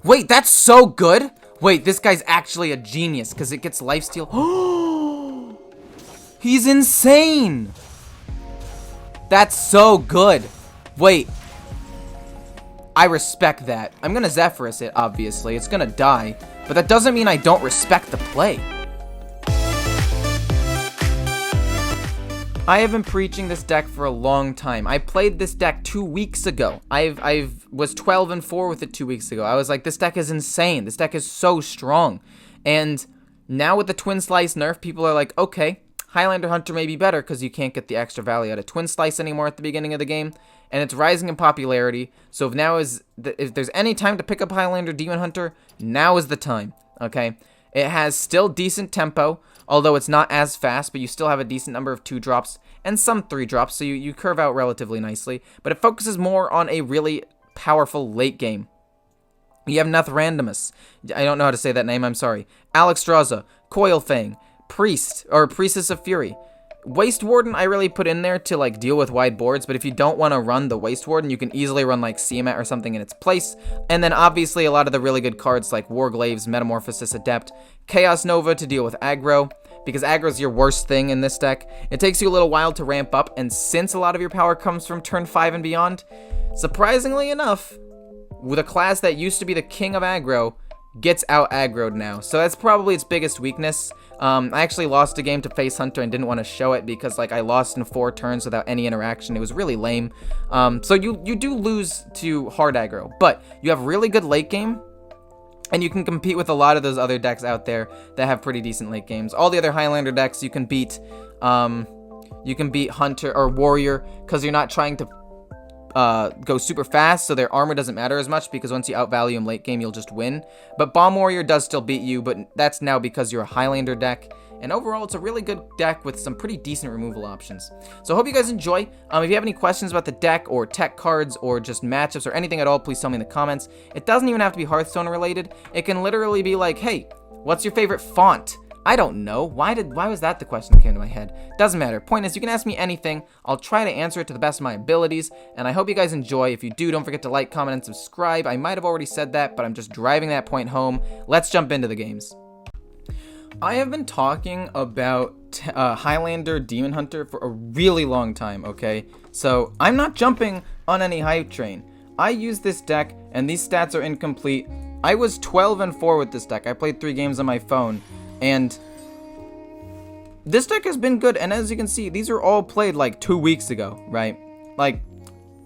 Wait, that's so good. Wait, this guy's actually a genius because it gets lifesteal. He's insane. That's so good. Wait. I respect that. I'm gonna Zephyrus it, obviously. It's gonna die. But that doesn't mean I don't respect the play. I have been preaching this deck for a long time. I played this deck 2 weeks ago. I was 12-4 with it 2 weeks ago. I was like, this deck is insane. This deck is so strong. And now with the Twin Slice nerf, people are like, okay, Highlander Hunter may be better because you can't get the extra value out of Twin Slice anymore at the beginning of the game. And it's rising in popularity. So if there's any time to pick up Highlander Demon Hunter, now is the time. Okay? It has still decent tempo, although it's not as fast, but you still have a decent number of 2-drops and some 3-drops, so you curve out relatively nicely. But it focuses more on a really powerful late game. You have Randomus. I don't know how to say that name, I'm sorry. Alexstrasza, Coilfang, Priest, or Priestess of Fury. Waste Warden I really put in there to like deal with wide boards, but if you don't want to run the Waste Warden, you can easily run like Siamet or something in its place. And then obviously a lot of the really good cards like Warglaves, Metamorphosis Adept, Chaos Nova to deal with aggro, because aggro is your worst thing in this deck. It takes you a little while to ramp up, and since a lot of your power comes from turn 5 and beyond, surprisingly enough, with a class that used to be the king of aggro, gets out aggroed now. So that's probably its biggest weakness. I actually lost a game to Face Hunter and didn't want to show it because like I lost in 4 turns without any interaction. It was really lame. So you do lose to hard aggro, but you have really good late game, and you can compete with a lot of those other decks out there that have pretty decent late games. All the other Highlander decks you can beat. You can beat Hunter or Warrior because you're not trying to go super fast, so their armor doesn't matter as much because once you outvalue them late game, you'll just win. But Bomb Warrior does still beat you, but that's now because you're a Highlander deck. And overall, it's a really good deck with some pretty decent removal options. So I hope you guys enjoy. If you have any questions about the deck or tech cards or just matchups or anything at all, please tell me in the comments. It doesn't even have to be Hearthstone related. It can literally be like, hey, what's your favorite font? I don't know. Why was that the question that came to my head? Doesn't matter. Point is, you can ask me anything. I'll try to answer it to the best of my abilities, and I hope you guys enjoy. If you do, don't forget to like, comment, and subscribe. I might have already said that, but I'm just driving that point home. Let's jump into the games. I have been talking about Highlander Demon Hunter for a really long time, okay? So I'm not jumping on any hype train. I use this deck, and these stats are incomplete. I was 12-4 with this deck. I played 3 games on my phone. And this deck has been good, and as you can see, these are all played like 2 weeks ago, right? Like,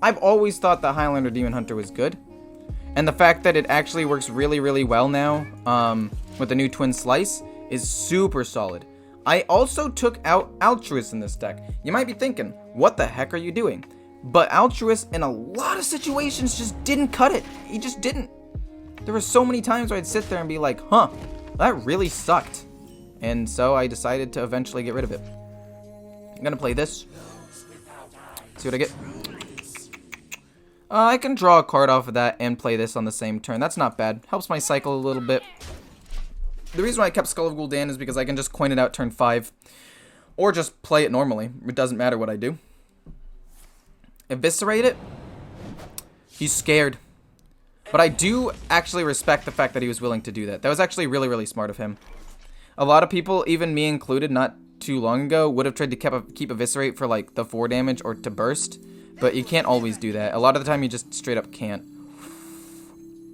I've always thought that Highlander Demon Hunter was good, and the fact that it actually works really, really well now, with the new Twin Slice, is super solid. I also took out Altruist in this deck. You might be thinking, what the heck are you doing? But Altruist, in a lot of situations, just didn't cut it. He just didn't. There were so many times where I'd sit there and be like, huh, that really sucked. And so I decided to eventually get rid of it. I'm gonna play this. See what I get. I can draw a card off of that and play this on the same turn. That's not bad. Helps my cycle a little bit. The reason why I kept Skull of Gul'dan is because I can just coin it out turn 5. Or just play it normally. It doesn't matter what I do. Eviscerate it. He's scared. But I do actually respect the fact that he was willing to do that. That was actually really, really smart of him. A lot of people, even me included, not too long ago, would have tried to keep Eviscerate for like the 4 damage or to burst. But you can't always do that. A lot of the time you just straight up can't.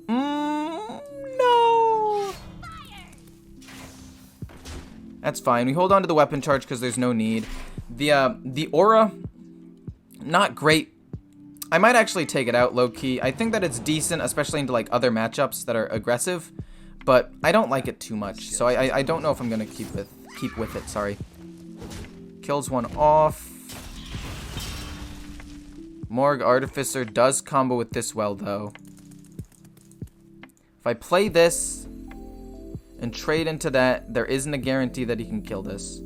No! That's fine. We hold on to the weapon charge because there's no need. The aura, not great. I might actually take it out low-key. I think that it's decent, especially into like other matchups that are aggressive, but I don't like it too much. So I don't know if I'm gonna keep with it. Sorry. Kills one off. Morgue Artificer does combo with this well though. If I play this and trade into that, there isn't a guarantee that he can kill this.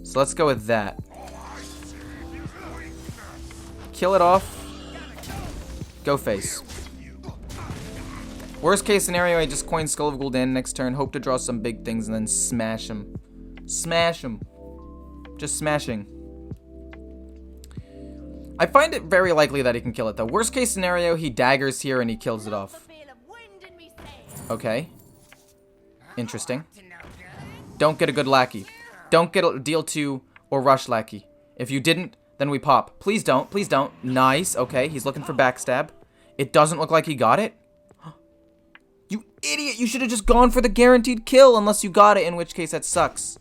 So let's go with that. Kill it off. Go face. Worst case scenario, I just coin Skull of Gul'dan next turn, hope to draw some big things, and then smash him. Smash him. Just smashing. I find it very likely that he can kill it, though. Worst case scenario, he daggers here and he kills it off. Okay. Interesting. Don't get a good lackey. Don't get a deal 2 or rush lackey. If you didn't, then we pop. Please don't. Please don't. Nice. Okay, he's looking for backstab. It doesn't look like he got it. You idiot. You should have just gone for the guaranteed kill unless you got it, in which case that sucks.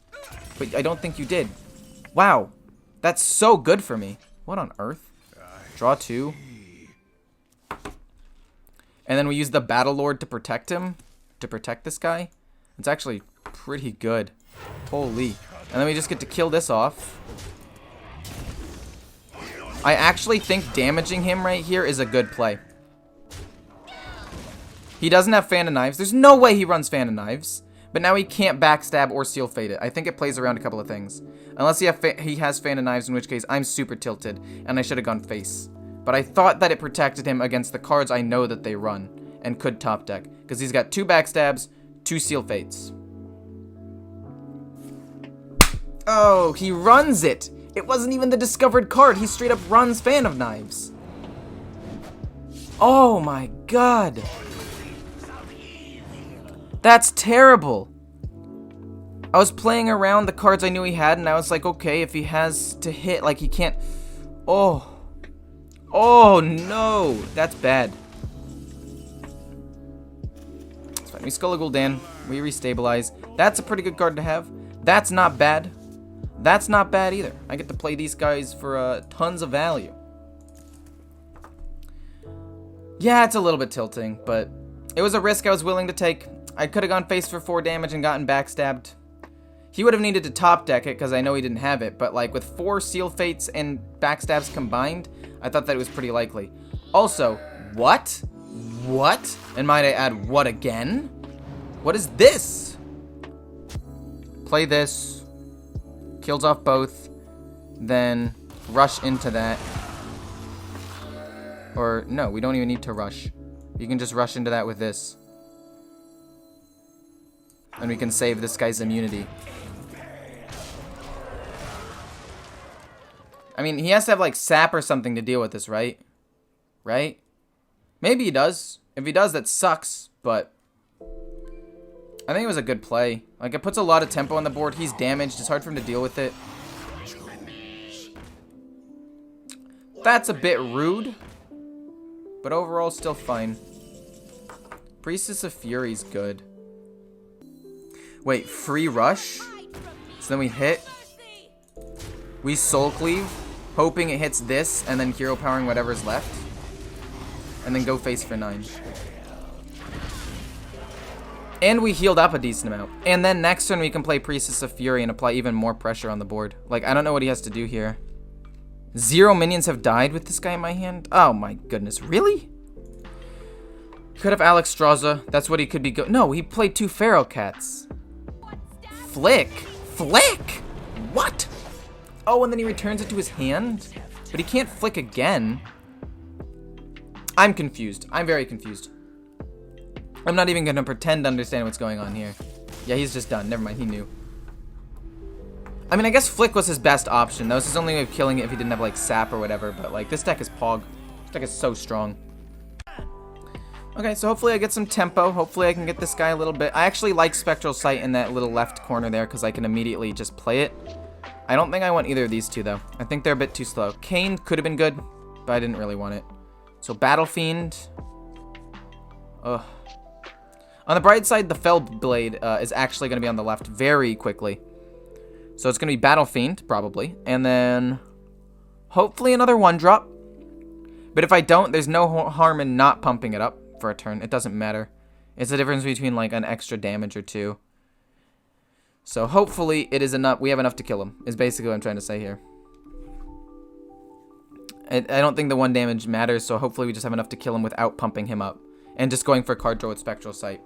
But I don't think you did. Wow. That's so good for me. What on earth? Draw 2. And then we use the Battle Lord to protect him. To protect this guy. It's actually pretty good. Holy. And then we just get to kill this off. I actually think damaging him right here is a good play. He doesn't have Fan of Knives. There's no way he runs Fan of Knives. But now he can't backstab or seal fade it. I think it plays around a couple of things. Unless he has Fan of Knives, in which case I'm super tilted. And I should have gone face. But I thought that it protected him against the cards I know that they run. And could top deck. Because he's got 2 backstabs, 2 seal fates. Oh, he runs it. It wasn't even the discovered card. He straight up runs Fan of Knives. Oh my god. That's terrible. I was playing around the cards I knew he had, and I was like, okay, if he has to hit, like he can't... Oh. Oh no. That's bad. It's fine. We Skull a Gul'dan. We restabilize. That's a pretty good card to have. That's not bad. That's not bad either. I get to play these guys for tons of value. Yeah, it's a little bit tilting, but it was a risk I was willing to take. I could have gone face for 4 damage and gotten backstabbed. He would have needed to top deck it because I know he didn't have it, but like with 4 seal fates and backstabs combined, I thought that it was pretty likely. Also, what? What? And might I add, what again? What is this? Play this. Kills off both, then rush into that. Or, no, we don't even need to rush. You can just rush into that with this. And we can save this guy's immunity. I mean, he has to have, like, sap or something to deal with this, right? Right? Maybe he does. If he does, that sucks, but... I think it was a good play. Like, it puts a lot of tempo on the board. He's damaged. It's hard for him to deal with it. That's a bit rude. But overall, still fine. Priestess of Fury's good. Wait, free rush? So then we hit. We Soul Cleave, hoping it hits this, and then hero powering whatever's left. And then go face for 9. And we healed up a decent amount. And then next turn we can play Priestess of Fury and apply even more pressure on the board. Like, I don't know what he has to do here. 0 minions have died with this guy in my hand? Oh my goodness, really? Could have Alex Straza. That's what he could be No, he played 2 Feral Cats. Flick? Flick? What? Oh, and then he returns it to his hand? But he can't flick again. I'm confused. I'm very confused. I'm not even going to pretend to understand what's going on here. Yeah, he's just done. Never mind, he knew. I mean, I guess Flick was his best option. That was his only way of killing it if he didn't have, like, sap or whatever. But, like, this deck is Pog. This deck is so strong. Okay, so hopefully I get some tempo. Hopefully I can get this guy a little bit. I actually like Spectral Sight in that little left corner there because I can immediately just play it. I don't think I want either of these two, though. I think they're a bit too slow. Kane could have been good, but I didn't really want it. So, Battle Fiend. Ugh. On the bright side, the Fell Blade is actually going to be on the left very quickly. So it's going to be Battle Fiend, probably. And then, hopefully another 1-drop. But if I don't, there's no harm in not pumping it up for a turn. It doesn't matter. It's the difference between, like, an extra damage or 2. So hopefully it is enough. We have enough to kill him, is basically what I'm trying to say here. I don't think the 1 damage matters, so hopefully we just have enough to kill him without pumping him up. And just going for a card draw with Spectral Sight.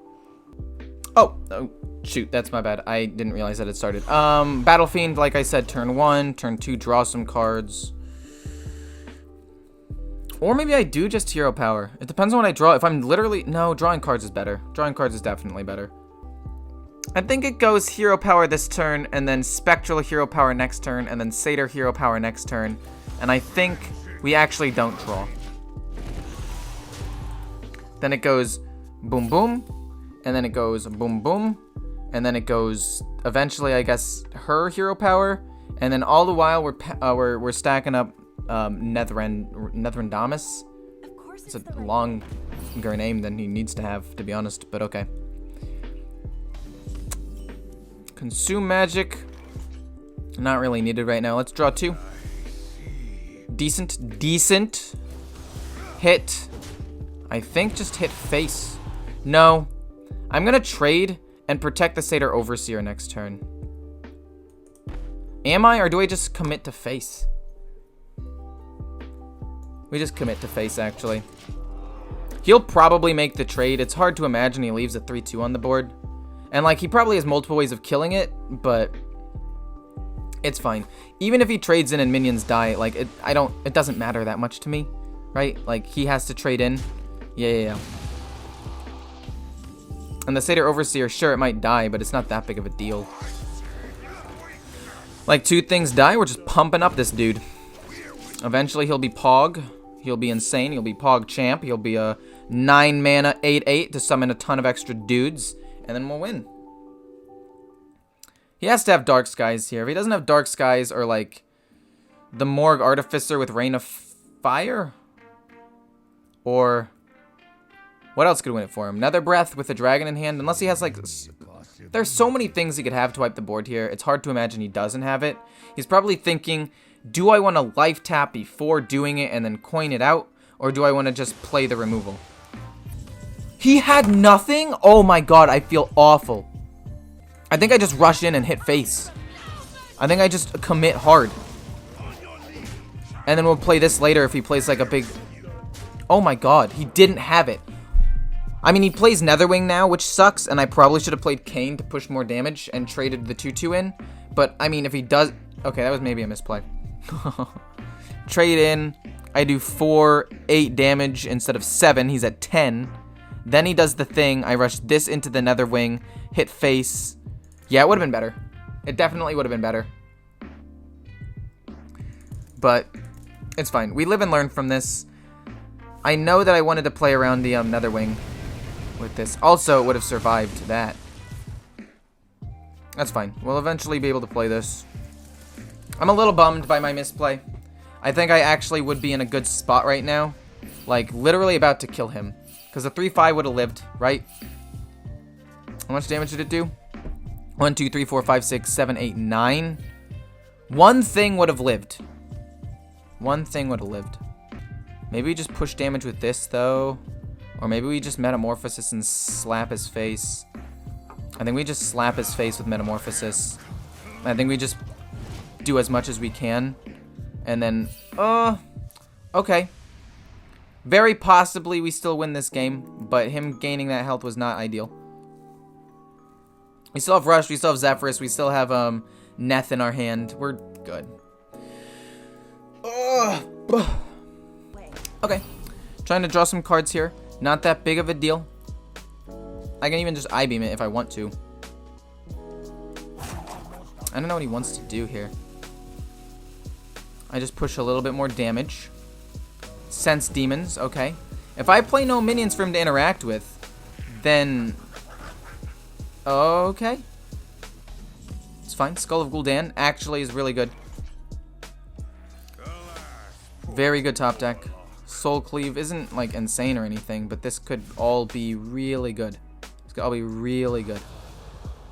Oh, shoot, that's my bad. I didn't realize that it started. Battle Fiend, like I said, turn 1, turn 2, draw some cards. Or maybe I do just hero power. It depends on what I draw. If I'm literally... No, drawing cards is better. Drawing cards is definitely better. I think it goes hero power this turn, and then Spectral hero power next turn, and then Satyr hero power next turn. And I think we actually don't draw. Then it goes boom boom, and then it goes boom, boom, and then it goes eventually, I guess, her hero power, and then all the while we're stacking up Netherandamus. It's a longer name than he needs to have, to be honest, but okay. Consume magic. Not really needed right now. Let's draw 2. Decent. Hit. I think just hit face. No. I'm gonna trade and protect the Satyr Overseer next turn. Am I, or do I just commit to face? We just commit to face, actually. He'll probably make the trade. It's hard to imagine he leaves a 3-2 on the board. And, like, he probably has multiple ways of killing it, but it's fine. Even if he trades in and minions die, like, it doesn't matter that much to me, right? Like, he has to trade in. Yeah. And the Satyr Overseer, sure, it might die, but it's not that big of a deal. Like, 2 things die, we're just pumping up this dude. Eventually, he'll be Pog. He'll be insane. He'll be Pog Champ. He'll be a 9 mana 8/8 to summon a ton of extra dudes. And then we'll win. He has to have Dark Skies here. If he doesn't have Dark Skies or, like, the Morgue Artificer with Rain of Fire? Or what else could win it for him? Nether Breath with a dragon in hand? Unless he has, like, there's so many things he could have to wipe the board here. It's hard to imagine he doesn't have it. He's probably thinking, do I want to life tap before doing it and then coin it out? Or do I want to just play the removal? He had nothing? Oh my god, I feel awful. I think I just rush in and hit face. I think I just commit hard. And then we'll play this later if he plays like a big... Oh my god, he didn't have it. I mean, he plays Netherwing now, which sucks, and I probably should have played Kane to push more damage and traded the 2-2 in. But, I mean, if he does... Okay, that was maybe a misplay. Trade in. I do 8 damage instead of 7. He's at 10. Then he does the thing. I rush this into the Netherwing. Hit face. Yeah, it would have been better. It definitely would have been better. But it's fine. We live and learn from this. I know that I wanted to play around the Netherwing with this. Also, it would have survived that. That's fine. We'll eventually be able to play this. I'm a little bummed by my misplay. I think I actually would be in a good spot right now. Like, literally about to kill him. Because the 3-5 would have lived, right? How much damage did it do? 1, 2, 3, 4, 5, 6, 7, 8, 9. One thing would have lived. One thing would have lived. Maybe we just push damage with this, though. Or maybe we just Metamorphosis and slap his face. I think we just slap his face with Metamorphosis. I think we just do as much as we can. And then, okay. Very possibly we still win this game, but him gaining that health was not ideal. We still have Rush, we still have Zephyrus, we still have Neth in our hand. We're good. Okay. Trying to draw some cards here. Not that big of a deal. I can even just I-beam it if I want to. I don't know what he wants to do here. I just push a little bit more damage. Sense demons, okay. If I play no minions for him to interact with, then... Okay. It's fine. Skull of Gul'dan actually is really good. Very good top deck. Soul Cleave isn't, like, insane or anything, but this could all be really good. This could all be really good.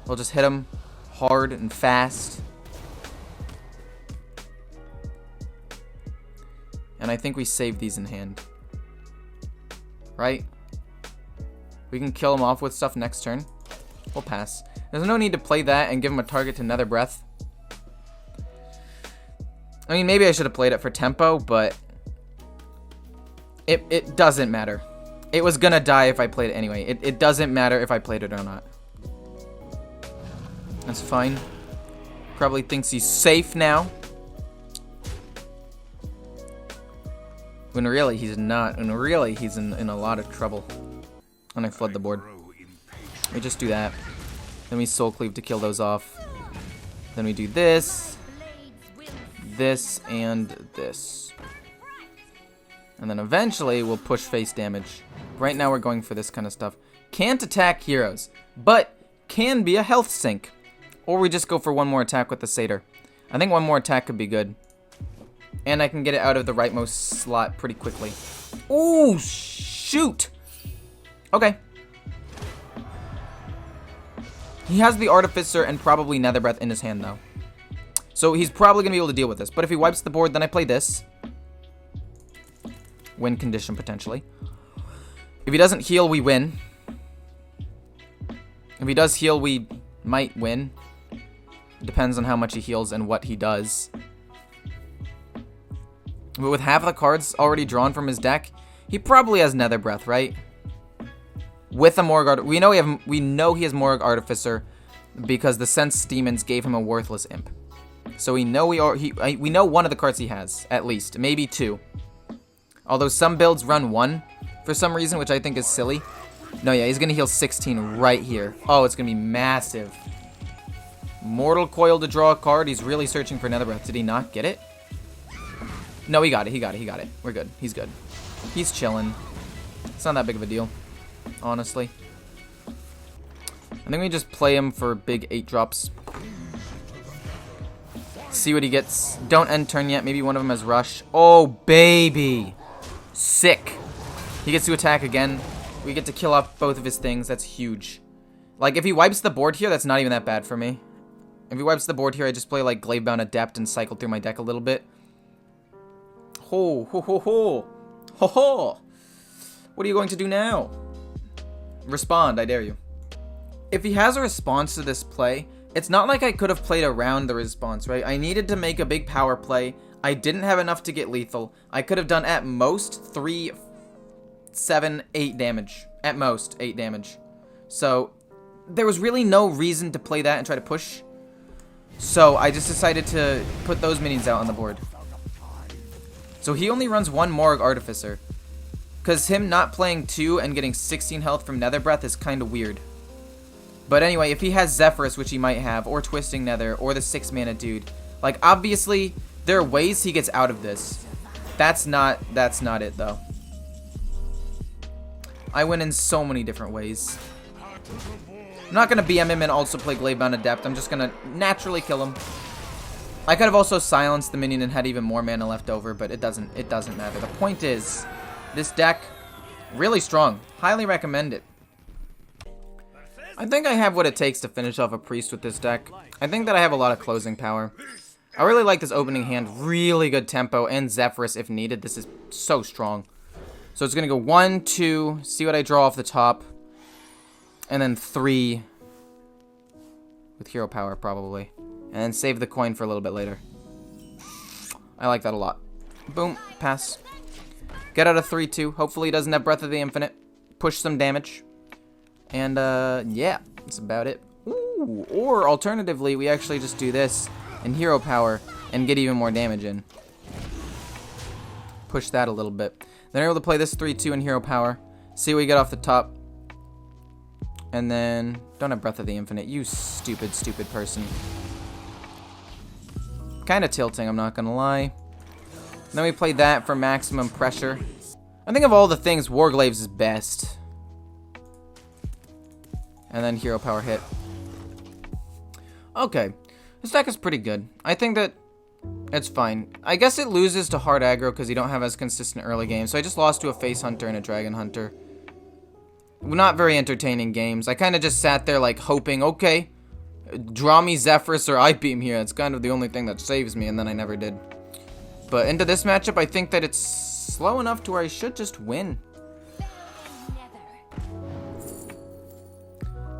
We'll just hit him hard and fast. And I think we save these in hand. Right? We can kill him off with stuff next turn. We'll pass. There's no need to play that and give him a target to Nether Breath. I mean, maybe I should have played it for tempo, but it doesn't matter. It was gonna die if I played it anyway. It doesn't matter if I played it or not. That's fine. Probably thinks he's safe now. When really he's not. And really he's in a lot of trouble. And I flood the board. We just do that. Then we Soul Cleave to kill those off. Then we do this. This and this. And then eventually we'll push face damage. Right now we're going for this kind of stuff. Can't attack heroes, but can be a health sink. Or we just go for one more attack with the Satyr. I think one more attack could be good. And I can get it out of the rightmost slot pretty quickly. Ooh, shoot! Okay. He has the Artificer and probably Nether Breath in his hand, though. So he's probably going to be able to deal with this. But if he wipes the board, then I play this. Win condition, potentially. If he doesn't heal, we win. If he does heal, we might win. Depends on how much he heals and what he does. But with half of the cards already drawn from his deck, he probably has Nether Breath, right? With a Morg we know he has Morg Artificer because the Sense Demons gave him a worthless imp. So we know we know one of the cards he has, at least, maybe two. Although some builds run one for some reason, which I think is silly. No, yeah, he's gonna heal 16 right here. Oh, it's gonna be massive. Mortal Coil to draw a card. He's really searching for Nether Breath. Did he not get it? No, he got it. He got it. We're good. He's good. He's chilling. It's not that big of a deal, honestly. I think we just play him for big 8 drops. See what he gets. Don't end turn yet. Maybe one of them has Rush. Oh, baby. Sick. He gets to attack again. We get to kill off both of his things. That's huge. Like, if he wipes the board here, that's not even that bad for me. If he wipes the board here, I just play, like, Glavebound Adept and cycle through my deck a little bit. Ho, ho, ho, ho. Ho, ho. What are you going to do now? Respond, I dare you. If he has a response to this play, it's not like I could have played around the response, right? I needed to make a big power play. I didn't have enough to get lethal. I could have done at most 3, 7, 8 damage. At most, 8 damage. So, there was really no reason to play that and try to push. So, I just decided to put those minions out on the board. So, he only runs one Morg Artificer. Because him not playing 2 and getting 16 health from Nether Breath is kind of weird. But anyway, if he has Zephyrus, which he might have, or Twisting Nether, or the 6 mana dude, like, obviously, there are ways he gets out of this. That's not it, though. I win in so many different ways. I'm not going to BM him and also play Glavebound Adept. I'm just going to naturally kill him. I could have also silenced the minion and had even more mana left over, but it doesn't matter. The point is, this deck, really strong. Highly recommend it. I think I have what it takes to finish off a Priest with this deck. I think that I have a lot of closing power. I really like this opening hand. Really good tempo and Zephyrus if needed. This is so strong. So it's going to go 1, 2, see what I draw off the top. And then 3 with hero power probably. And then save the coin for a little bit later. I like that a lot. Boom, pass. Get out of 3-2. Hopefully he doesn't have Breath of the Infinite. Push some damage. And, yeah, that's about it. Ooh, or alternatively, we actually just do this and hero power and get even more damage in. Push that a little bit. Then we're able to play this 3-2 and hero power. See what we get off the top. And then, don't have Breath of the Infinite. You stupid, stupid person. Kind of tilting, I'm not going to lie. Then we play that for maximum pressure. I think of all the things, Warglaves is best. And then hero power hit. Okay. This deck is pretty good. I think that it's fine. I guess it loses to hard aggro because you don't have as consistent early games. So I just lost to a Face Hunter and a Dragon Hunter. Not very entertaining games. I kind of just sat there like hoping, okay, draw me Zephyrus or I beam here. It's kind of the only thing that saves me, and then I never did. But into this matchup, I think that it's slow enough to where I should just win.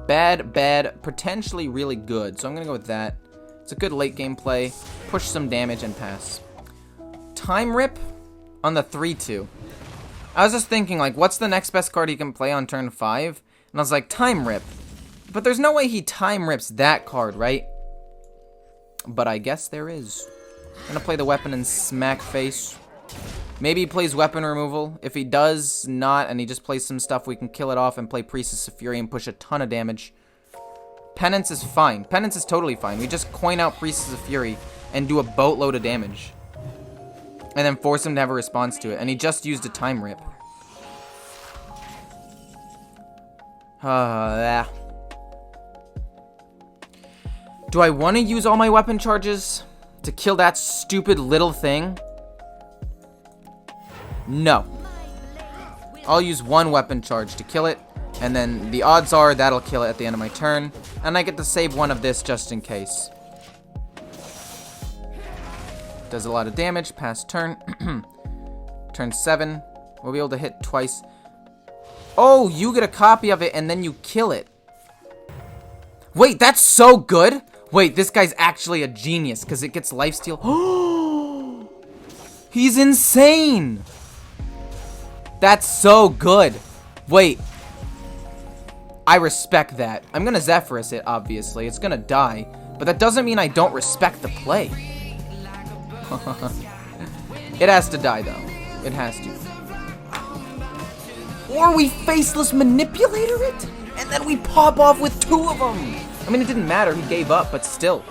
Bad, potentially really good. So I'm going to go with that. It's a good late game play. Push some damage and pass. Time Rip on the 3-2. I was just thinking, like, what's the next best card he can play on turn 5? And I was like, Time Rip. But there's no way he Time Rips that card, right? But I guess there is. I'm going to play the weapon and smack face. Maybe he plays weapon removal. If he does not, and he just plays some stuff, we can kill it off and play Priestess of Fury and push a ton of damage. Penance is fine. Penance is totally fine. We just coin out Priestess of Fury and do a boatload of damage. And then force him to have a response to it. And he just used a Time Rip. Yeah. Do I want to use all my weapon charges to kill that stupid little thing? No. I'll use one weapon charge to kill it, and then the odds are that'll kill it at the end of my turn, and I get to save one of this just in case. Does a lot of damage, pass turn. Turn 7, we'll be able to hit twice. Oh, you get a copy of it, and then you kill it. Wait, that's so good! Wait, this guy's actually a genius, because it gets lifesteal. Oh, he's insane! That's so good. Wait. I respect that. I'm gonna Zephyrus it, obviously. It's gonna die. But that doesn't mean I don't respect the play. It has to die, though. It has to. Or we Faceless Manipulator it, and then we pop off with 2 of them. I mean, it didn't matter. He gave up, but still.